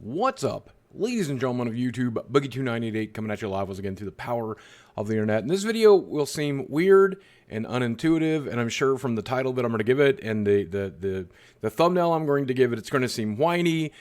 What's up, ladies and gentlemen of YouTube? Boogie2988 coming at you live once again through the power of the internet. And this video will seem weird and unintuitive, and I'm sure from the title that I'm going to give it and the thumbnail I'm going to give it, it's going to seem whiny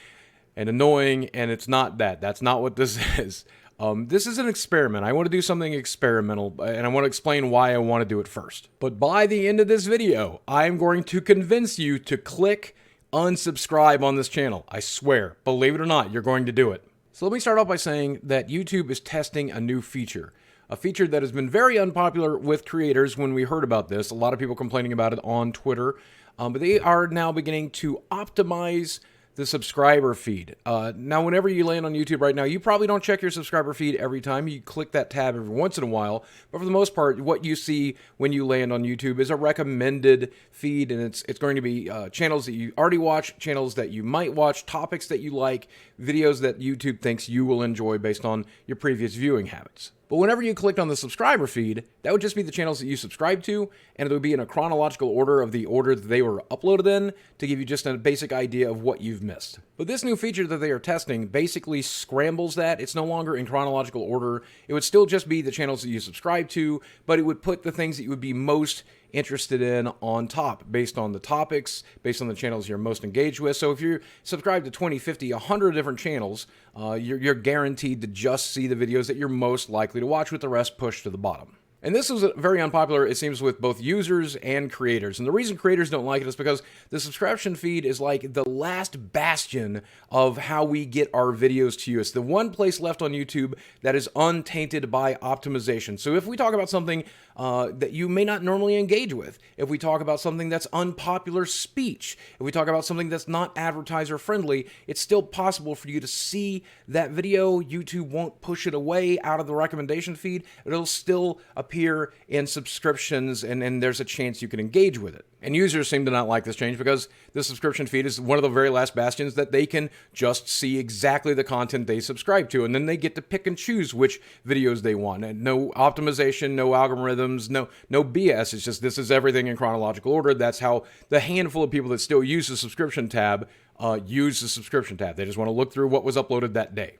and annoying, and it's not that. That's not what this is. This is an experiment. I want to do something experimental, and I want to explain why I want to do it first. But by the end of this video, I'm going to convince you to click unsubscribe on this channel. I swear, believe it or not, you're going to do it. So let me start off by saying that YouTube is testing a new feature. A feature that has been very unpopular with creators when we heard about this. A lot of people complaining about it on Twitter. But they are now beginning to optimize the subscriber feed. Now, whenever you land on YouTube right now, you probably don't check your subscriber feed every time. You click that tab every once in a while. But for the most part, what you see when you land on YouTube is a recommended feed, and it's going to be channels that you already watch, channels that you might watch, topics that you like, videos that YouTube thinks you will enjoy based on your previous viewing habits. But whenever you clicked on the subscriber feed, that would just be the channels that you subscribe to, and it would be in a chronological order of the order that they were uploaded in to give you just a basic idea of what you've missed. But this new feature that they are testing basically scrambles that. It's no longer in chronological order. It would still just be the channels that you subscribe to, but it would put the things that you would be most interested in on top based on the topics, based on the channels you're most engaged with. So if you're subscribed to 20, 50, 100 different channels, you're guaranteed to just see the videos that you're most likely to watch, with the rest pushed to the bottom. And this was very unpopular, it seems, with both users and creators. And the reason creators don't like it is because the subscription feed is like the last bastion of how we get our videos to you. It's the one place left on YouTube that is untainted by optimization. So if we talk about something that you may not normally engage with, if we talk about something that's unpopular speech, if we talk about something that's not advertiser friendly, it's still possible for you to see that video. YouTube won't push it away out of the recommendation feed. It'll still appear in subscriptions, and there's a chance you can engage with it. And users seem to not like this change because the subscription feed is one of the very last bastions that they can just see exactly the content they subscribe to, and then they get to pick and choose which videos they want. And no optimization, no algorithms, no BS. It's just this is everything in chronological order. That's how the handful of people that still use the subscription tab use the subscription tab. They just want to look through what was uploaded that day.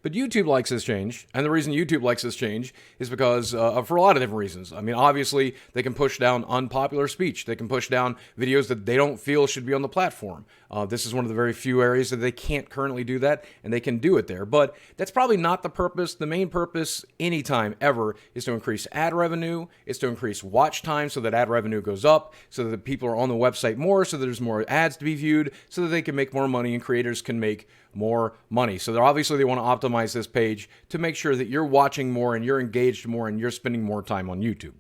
But YouTube likes this change, and the reason YouTube likes this change is because for a lot of different reasons. I mean, obviously, they can push down unpopular speech. They can push down videos that they don't feel should be on the platform. This is one of the very few areas that they can't currently do that, and they can do it there. But that's probably not the purpose. The main purpose, anytime, ever, is to increase ad revenue. It's to increase watch time so that ad revenue goes up, so that people are on the website more, so that there's more ads to be viewed, so that they can make more money and creators can make more money. So obviously they want to optimize this page to make sure that you're watching more and you're engaged more and you're spending more time on YouTube.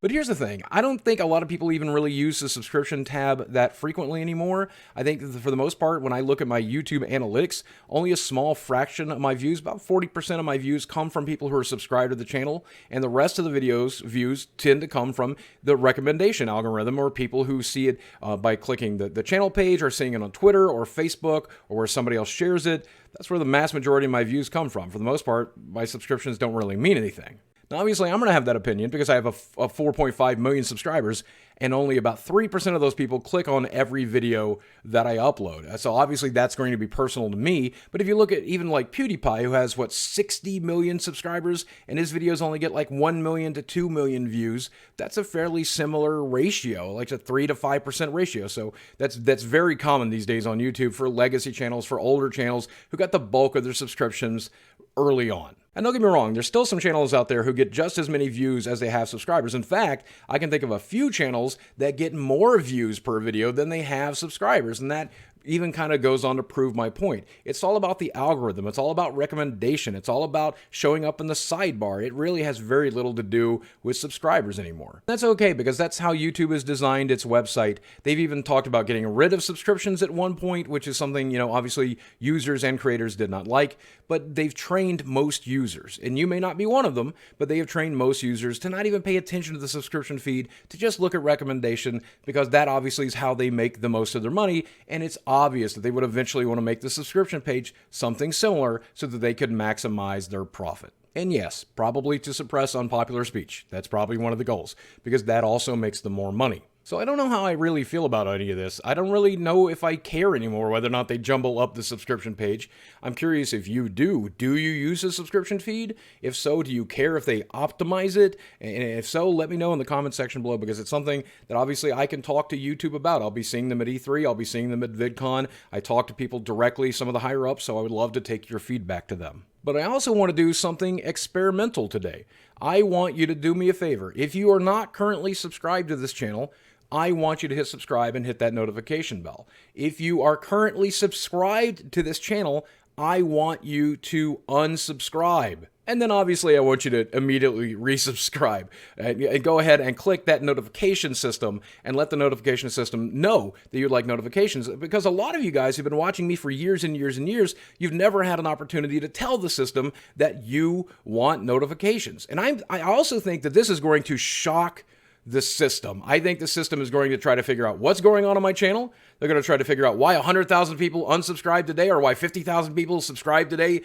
But here's the thing, I don't think a lot of people even really use the subscription tab that frequently anymore. I think that for the most part, when I look at my YouTube analytics, only a small fraction of my views, about 40% of my views, come from people who are subscribed to the channel, and the rest of the videos views tend to come from the recommendation algorithm, or people who see it by clicking the channel page, or seeing it on Twitter or Facebook, or where somebody else shares it. That's where the mass majority of my views come from. For the most part, my subscriptions don't really mean anything. Now, obviously, I'm going to have that opinion because I have a 4.5 million subscribers, and only about 3% of those people click on every video that I upload. So obviously, that's going to be personal to me. But if you look at even like PewDiePie, who has, 60 million subscribers, and his videos only get like 1 million to 2 million views, that's a fairly similar ratio, like a 3 to 5% ratio. So that's very common these days on YouTube for legacy channels, for older channels who got the bulk of their subscriptions early on. And don't get me wrong, there's still some channels out there who get just as many views as they have subscribers. In fact, I can think of a few channels that get more views per video than they have subscribers, and that even kind of goes on to prove my point. It's all about the algorithm. It's all about recommendation. It's all about showing up in the sidebar. It really has very little to do with subscribers anymore. That's okay, because that's how YouTube has designed its website. They've even talked about getting rid of subscriptions at one point, which is something, obviously users and creators did not like, but they've trained most users, and you may not be one of them, but they have trained most users to not even pay attention to the subscription feed, to just look at recommendation, because that obviously is how they make the most of their money, and it's obvious that they would eventually want to make the subscription page something similar so that they could maximize their profit. And yes, probably to suppress unpopular speech. That's probably one of the goals, because that also makes them more money. So I don't know how I really feel about any of this. I don't really know if I care anymore whether or not they jumble up the subscription page. I'm curious if you do. Do you use a subscription feed? If so, do you care if they optimize it? And if so, let me know in the comment section below, because it's something that obviously I can talk to YouTube about. I'll be seeing them at E3. I'll be seeing them at VidCon. I talk to people directly, some of the higher ups, so I would love to take your feedback to them. But I also want to do something experimental today. I want you to do me a favor. If you are not currently subscribed to this channel, I want you to hit subscribe and hit that notification bell. If you are currently subscribed to this channel, I want you to unsubscribe. And then obviously I want you to immediately resubscribe. And go ahead and click that notification system and let the notification system know that you'd like notifications. Because a lot of you guys who've been watching me for years and years and years, you've never had an opportunity to tell the system that you want notifications. And I also think that this is going to shock the system. I think the system is going to try to figure out what's going on my channel. They're going to try to figure out why 100,000 people unsubscribed today, or why 50,000 people subscribed today.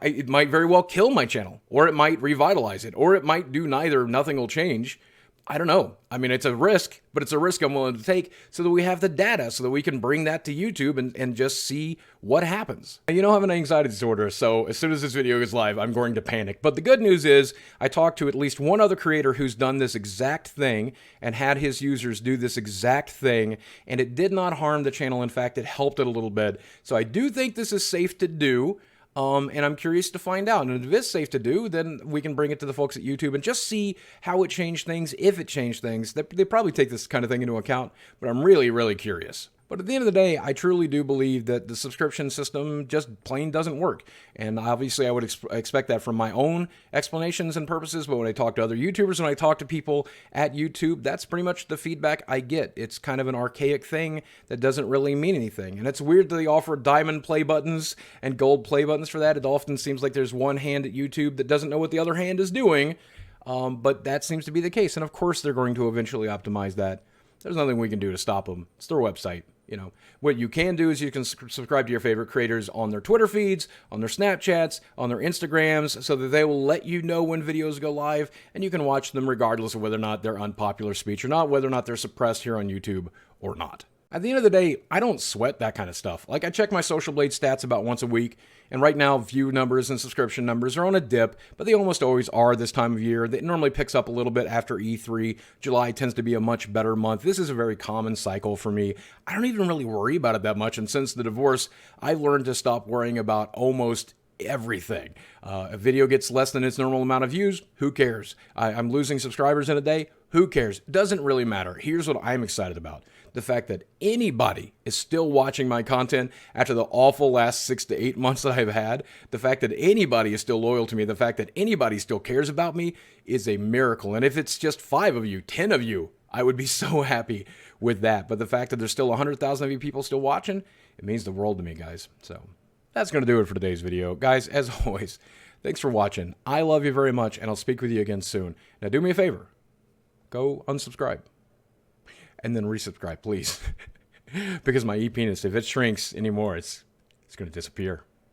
It might very well kill my channel, or it might revitalize it, or it might do neither. Nothing will change. I don't know. I mean, it's a risk, but it's a risk I'm willing to take so that we have the data, so that we can bring that to YouTube and just see what happens. And I have an anxiety disorder, so as soon as this video goes live, I'm going to panic. But the good news is I talked to at least one other creator who's done this exact thing and had his users do this exact thing, and it did not harm the channel. In fact, it helped it a little bit. So I do think this is safe to do. And I'm curious to find out. And if it's safe to do, then we can bring it to the folks at YouTube and just see how it changed things, if it changed things. They probably take this kind of thing into account, but I'm really, really curious. But at the end of the day, I truly do believe that the subscription system just plain doesn't work. And obviously, I would expect that from my own explanations and purposes. But when I talk to other YouTubers, when I talk to people at YouTube, that's pretty much the feedback I get. It's kind of an archaic thing that doesn't really mean anything. And it's weird that they offer diamond play buttons and gold play buttons for that. It often seems like there's one hand at YouTube that doesn't know what the other hand is doing. But that seems to be the case. And of course, they're going to eventually optimize that. There's nothing we can do to stop them. It's their website. What you can do is you can subscribe to your favorite creators on their Twitter feeds, on their Snapchats, on their Instagrams, so that they will let you know when videos go live, and you can watch them regardless of whether or not they're unpopular speech or not, whether or not they're suppressed here on YouTube or not. At the end of the day, I don't sweat that kind of stuff. Like, I check my Social Blade stats about once a week, and right now view numbers and subscription numbers are on a dip, but they almost always are this time of year. It normally picks up a little bit after E3. July tends to be a much better month. This is a very common cycle for me. I don't even really worry about it that much, and since the divorce, I've learned to stop worrying about almost everything. A video gets less than its normal amount of views, who cares? I'm losing subscribers in a day, who cares? It doesn't really matter. Here's what I'm excited about. The fact that anybody is still watching my content after the awful last 6 to 8 months that I've had, the fact that anybody is still loyal to me, the fact that anybody still cares about me is a miracle. And if it's just 5 of you, 10 of you, I would be so happy with that. But the fact that there's still 100,000 of you people still watching, it means the world to me, guys. So that's going to do it for today's video. Guys, as always, thanks for watching. I love you very much, and I'll speak with you again soon. Now, do me a favor. Go unsubscribe. And then resubscribe, please. Because my e-penis, if it shrinks anymore, it's going to disappear.